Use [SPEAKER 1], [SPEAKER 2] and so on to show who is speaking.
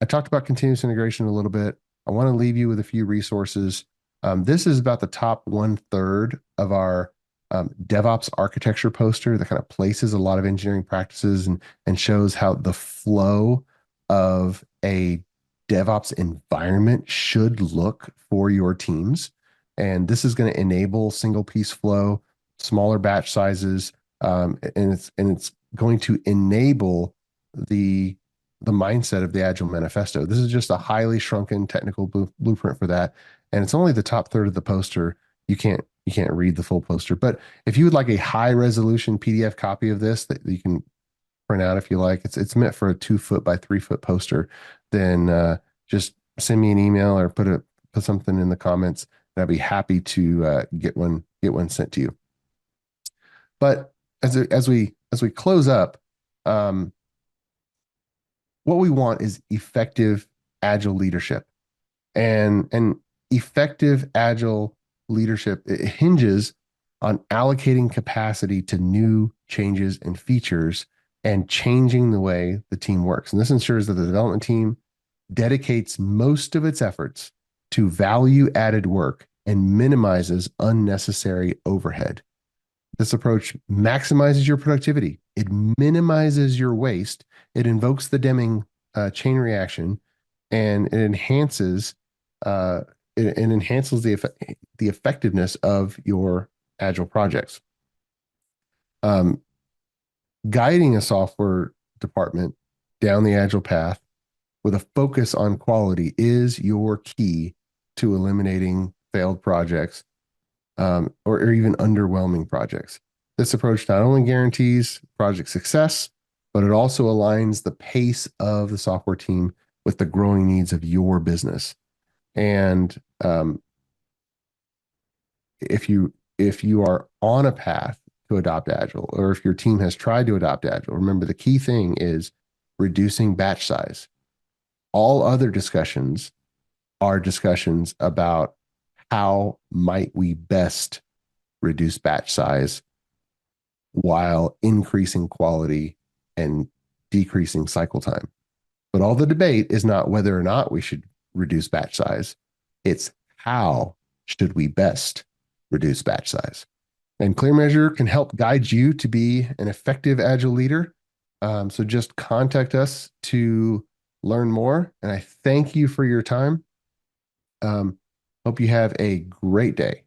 [SPEAKER 1] I talked about continuous integration a little bit. I want to leave you with a few resources. This is about the top 1/3 of our DevOps architecture poster that kind of places a lot of engineering practices and shows how the flow of a DevOps environment should look for your teams. And this is going to enable single piece flow, smaller batch sizes, and it's going to enable the mindset of the Agile Manifesto. This is just a highly shrunken technical blueprint for that, and it's only the top third of the poster. You can't read the full poster, but if you would like a high resolution PDF copy of this that you can print out if you like, it's meant for a 2 foot by 3 foot poster. Then just send me an email or put something in the comments, and I'd be happy to get one sent to you. But as we close up, um, what we want is effective agile leadership, and effective agile leadership, it hinges on allocating capacity to new changes and features and changing the way the team works. And this ensures that the development team dedicates most of its efforts to value added work and minimizes unnecessary overhead. This approach maximizes your productivity. It minimizes your waste. It invokes the Deming chain reaction, and uh, it enhances the effectiveness of your agile projects. Um, Guiding a software department down the agile path with a focus on quality is your key to eliminating failed projects, or even underwhelming projects. This approach not only guarantees project success, but it also aligns the pace of the software team with the growing needs of your business. And if you are on a path to adopt Agile, or if your team has tried to adopt Agile, remember the key thing is reducing batch size. All other discussions are discussions about how might we best reduce batch size while increasing quality and decreasing cycle time. But all the debate is not whether or not we should reduce batch size. It's how should we best reduce batch size. And Clear Measure can help guide you to be an effective Agile leader. So just contact us to learn more. And I thank you for your time. Hope you have a great day.